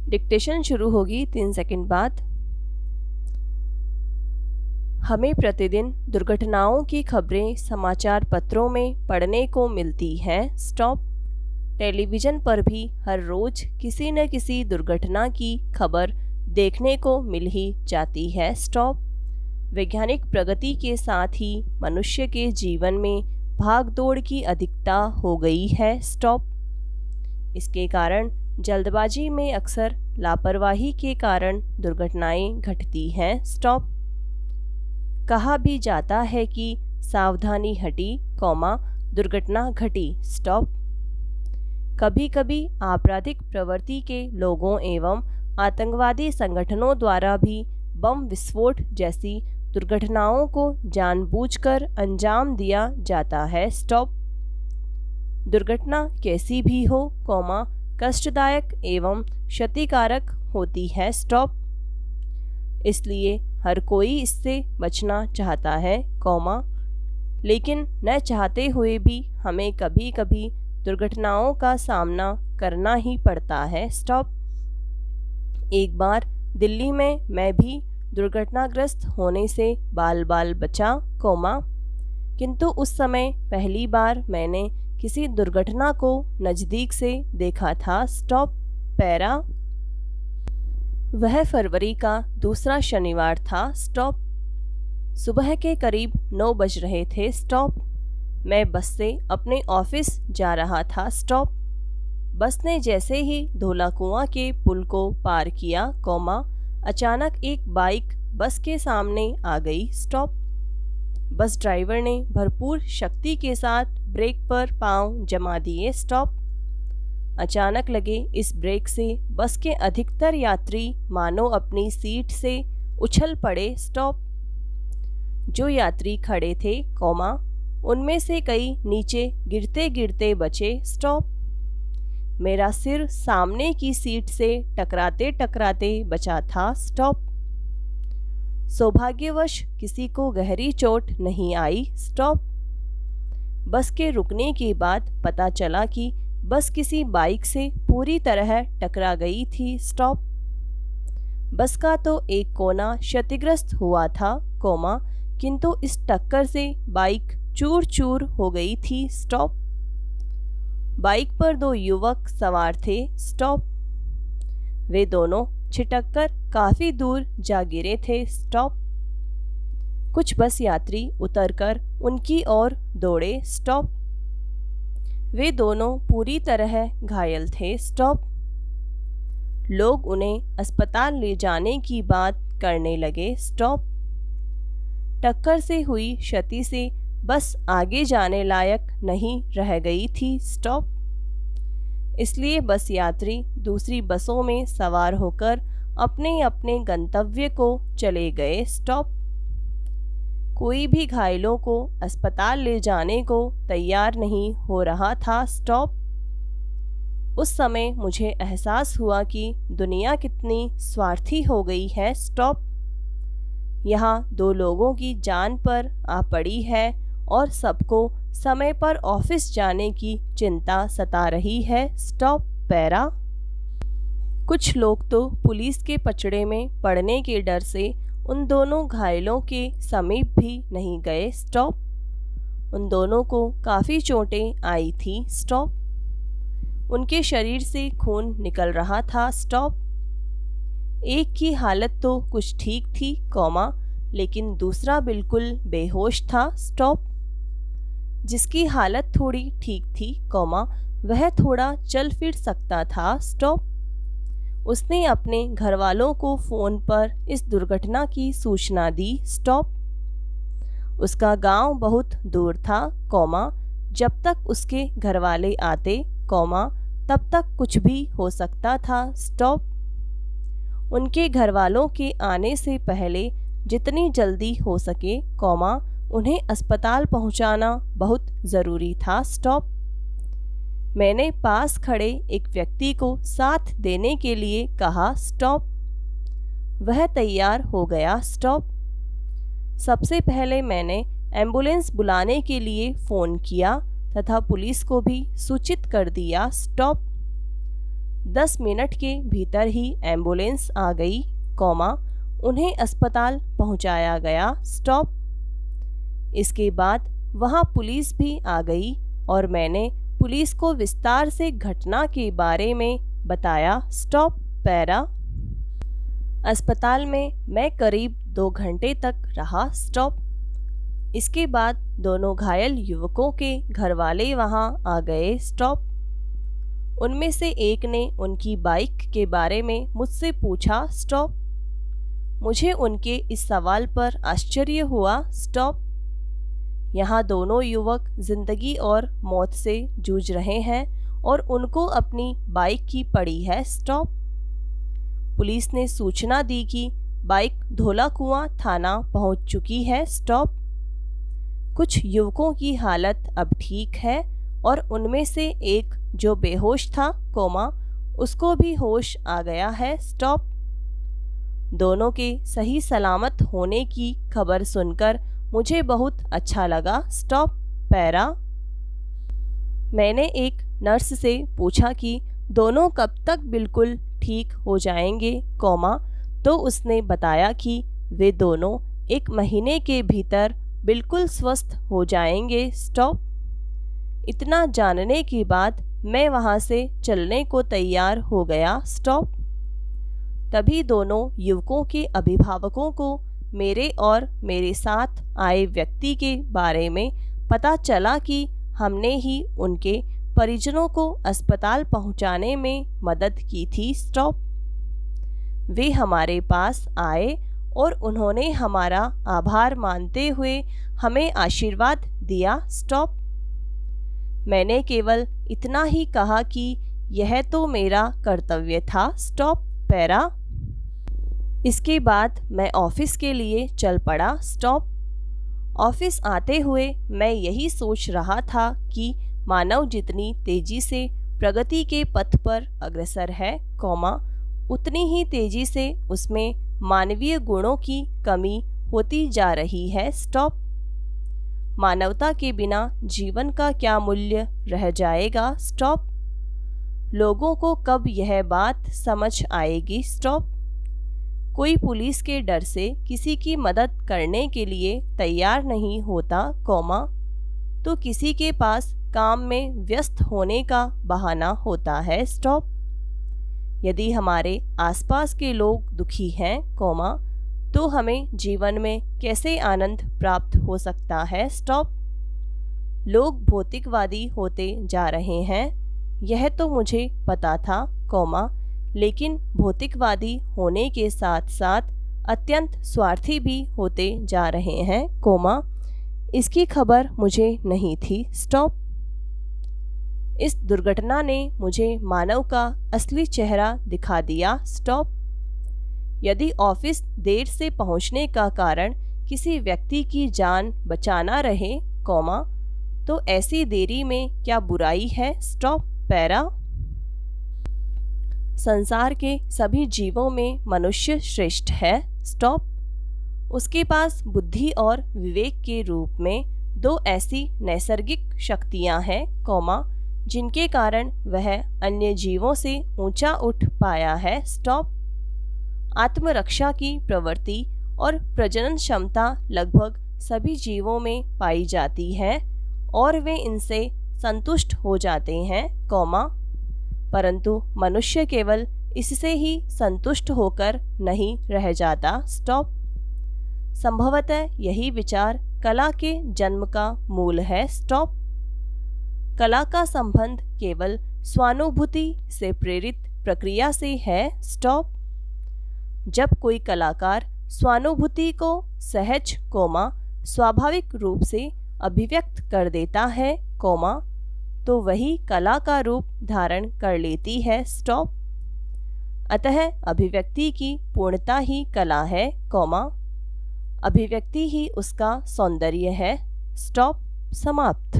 Dictation शुरू होगी 3 second बाद। हमें प्रतिदिन दुर्घटनाओं की खबरें समाचार पत्रों में पढ़ने को मिलती हैं। स्टॉप। टेलीविज़न पर भी हर रोज किसी न किसी दुर्घटना की खबर देखने को मिल ही जाती है। स्टॉप। वैज्ञानिक प्रगति के साथ ही मनुष्य के जीवन में भाग दौड़ की अधिकता हो गई है। स्टॉप। इसके कारण जल्दबाजी में अक्सर लापरवाही के कारण दुर्घटनाएं घटती हैं। स्टॉप। कहा भी जाता है कि सावधानी हटी, दुर्घटना घटी। स्टॉप। कभी कभी आपराधिक प्रवृत्ति के लोगों एवं आतंकवादी संगठनों द्वारा भी बम विस्फोट जैसी दुर्घटनाओं को जानबूझकर अंजाम दिया जाता है। स्टॉप। दुर्घटना कैसी भी हो, कष्टदायक एवं क्षतिकारक होती है। स्टॉप। इसलिए हर कोई इससे बचना चाहता है, लेकिन न चाहते हुए भी हमें कभी कभी दुर्घटनाओं का सामना करना ही पड़ता है। स्टॉप। एक बार दिल्ली में मैं भी दुर्घटनाग्रस्त होने से बाल बचा, किंतु उस समय पहली बार मैंने किसी दुर्घटना को नज़दीक से देखा था। स्टॉप। पैरा। वह फरवरी का दूसरा शनिवार था। स्टॉप। सुबह के करीब 9 बज रहे थे। स्टॉप। मैं बस से अपने ऑफिस जा रहा था। स्टॉप। बस ने जैसे ही धोला कुआं के पुल को पार किया, अचानक एक बाइक बस के सामने आ गई। स्टॉप। बस ड्राइवर ने भरपूर शक्ति के साथ ब्रेक पर पांव जमा दिए। स्टॉप। अचानक लगे इस ब्रेक से बस के अधिकतर यात्री मानो अपनी सीट से उछल पड़े। स्टॉप। जो यात्री खड़े थे, उनमें से कई नीचे गिरते गिरते बचे। स्टॉप। मेरा सिर सामने की सीट से टकराते टकराते बचा था। स्टॉप। सौभाग्यवश किसी को गहरी चोट नहीं आई। स्टॉप। बस के रुकने के बाद पता चला कि बस किसी बाइक से पूरी तरह टकरा गई थी। स्टॉप। बस का तो एक कोना क्षतिग्रस्त हुआ था, किंतु इस टक्कर से बाइक चूर चूर हो गई थी। स्टॉप। बाइक पर 2 युवक सवार थे। स्टॉप। वे दोनों छिटककर काफी दूर जा गिरे थे। स्टॉप। कुछ बस यात्री उतरकर उनकी ओर दौड़े। स्टॉप। वे दोनों पूरी तरह घायल थे। स्टॉप। लोग उन्हें अस्पताल ले जाने की बात करने लगे। स्टॉप। टक्कर से हुई क्षति से बस आगे जाने लायक नहीं रह गई थी। स्टॉप। इसलिए बस यात्री दूसरी बसों में सवार होकर अपने अपने गंतव्य को चले गए। स्टॉप। कोई भी घायलों को अस्पताल ले जाने को तैयार नहीं हो रहा था। स्टॉप। उस समय मुझे एहसास हुआ कि दुनिया कितनी स्वार्थी हो गई है। स्टॉप। यहाँ 2 लोगों की जान पर आ पड़ी है और सबको समय पर ऑफिस जाने की चिंता सता रही है। स्टॉप। पैरा। कुछ लोग तो पुलिस के पचड़े में पड़ने के डर से उन दोनों घायलों के समीप भी नहीं गए। स्टॉप। उन दोनों को काफ़ी चोटें आई थी। स्टॉप। उनके शरीर से खून निकल रहा था। स्टॉप। एक की हालत तो कुछ ठीक थी, लेकिन दूसरा बिल्कुल बेहोश था। स्टॉप। जिसकी हालत थोड़ी ठीक थी, वह थोड़ा चल फिर सकता था। स्टॉप। उसने अपने घर वालों को फ़ोन पर इस दुर्घटना की सूचना दी। स्टॉप। उसका गांव बहुत दूर था, जब तक उसके घर वाले आते, तब तक कुछ भी हो सकता था। स्टॉप। उनके घर वालों के आने से पहले जितनी जल्दी हो सके, उन्हें अस्पताल पहुंचाना बहुत ज़रूरी था। स्टॉप। मैंने पास खड़े एक व्यक्ति को साथ देने के लिए कहा। स्टॉप। वह तैयार हो गया। स्टॉप। सबसे पहले मैंने एम्बुलेंस बुलाने के लिए फ़ोन किया तथा पुलिस को भी सूचित कर दिया। स्टॉप। 10 मिनट के भीतर ही एम्बुलेंस आ गई, उन्हें अस्पताल पहुंचाया गया, स्टॉप। इसके बाद वहां पुलिस भी आ गई और मैंने पुलिस को विस्तार से घटना के बारे में बताया, स्टॉप, पैरा। अस्पताल में मैं करीब 2 घंटे तक रहा, स्टॉप। इसके बाद दोनों घायल युवकों के घरवाले वहां आ गए, स्टॉप। उनमें से एक ने उनकी बाइक के बारे में मुझसे पूछा, स्टॉप। मुझे उनके इस सवाल पर आश्चर्य हुआ, स्टॉप। यहाँ दोनों युवक जिंदगी और मौत से जूझ रहे हैं और उनको अपनी बाइक की पड़ी है, स्टॉप। पुलिस ने सूचना दी कि बाइक धौलाकुआं थाना पहुंच चुकी है, स्टॉप। कुछ युवकों की हालत अब ठीक है और उनमें से एक जो बेहोश था, उसको भी होश आ गया है, स्टॉप। दोनों के सही सलामत होने की खबर सुनकर मुझे बहुत अच्छा लगा, स्टॉप, पैरा। मैंने एक नर्स से पूछा कि दोनों कब तक बिल्कुल ठीक हो जाएंगे, तो उसने बताया कि वे दोनों 1 महीने के भीतर बिल्कुल स्वस्थ हो जाएंगे, स्टॉप। इतना जानने के बाद मैं वहां से चलने को तैयार हो गया, स्टॉप। तभी दोनों युवकों के अभिभावकों को मेरे और मेरे साथ आए व्यक्ति के बारे में पता चला कि हमने ही उनके परिजनों को अस्पताल पहुंचाने में मदद की थी, स्टॉप। वे हमारे पास आए और उन्होंने हमारा आभार मानते हुए हमें आशीर्वाद दिया, स्टॉप। मैंने केवल इतना ही कहा कि यह तो मेरा कर्तव्य था, स्टॉप, पैरा। इसके बाद मैं ऑफिस के लिए चल पड़ा, स्टॉप। ऑफिस आते हुए मैं यही सोच रहा था कि मानव जितनी तेजी से प्रगति के पथ पर अग्रसर है, उतनी ही तेजी से उसमें मानवीय गुणों की कमी होती जा रही है, स्टॉप। मानवता के बिना जीवन का क्या मूल्य रह जाएगा, स्टॉप। लोगों को कब यह बात समझ आएगी, स्टॉप। कोई पुलिस के डर से किसी की मदद करने के लिए तैयार नहीं होता, तो किसी के पास काम में व्यस्त होने का बहाना होता है, स्टॉप। यदि हमारे आसपास के लोग दुखी हैं, तो हमें जीवन में कैसे आनंद प्राप्त हो सकता है, स्टॉप। लोग भौतिकवादी होते जा रहे हैं, यह तो मुझे पता था, लेकिन भौतिकवादी होने के साथ साथ अत्यंत स्वार्थी भी होते जा रहे हैं, इसकी खबर मुझे नहीं थी, स्टॉप। इस दुर्घटना ने मुझे मानव का असली चेहरा दिखा दिया, स्टॉप। यदि ऑफिस देर से पहुंचने का कारण किसी व्यक्ति की जान बचाना रहे, तो ऐसी देरी में क्या बुराई है, स्टॉप, पैरा। संसार के सभी जीवों में मनुष्य श्रेष्ठ है, स्टॉप। उसके पास बुद्धि और विवेक के रूप में 2 ऐसी नैसर्गिक शक्तियां हैं, जिनके कारण वह अन्य जीवों से ऊंचा उठ पाया है, स्टॉप। आत्मरक्षा की प्रवृत्ति और प्रजनन क्षमता लगभग सभी जीवों में पाई जाती है और वे इनसे संतुष्ट हो जाते हैं, परंतु मनुष्य केवल इससे ही संतुष्ट होकर नहीं रह जाता, स्टॉप। संभवतः यही विचार कला के जन्म का मूल है, स्टॉप। कला का संबंध केवल स्वानुभूति से प्रेरित प्रक्रिया से है, स्टॉप। जब कोई कलाकार स्वानुभूति को सहज, स्वाभाविक रूप से अभिव्यक्त कर देता है, तो वही कला का रूप धारण कर लेती है, स्टॉप। अतः अभिव्यक्ति की पूर्णता ही कला है, अभिव्यक्ति ही उसका सौंदर्य है, स्टॉप, समाप्त।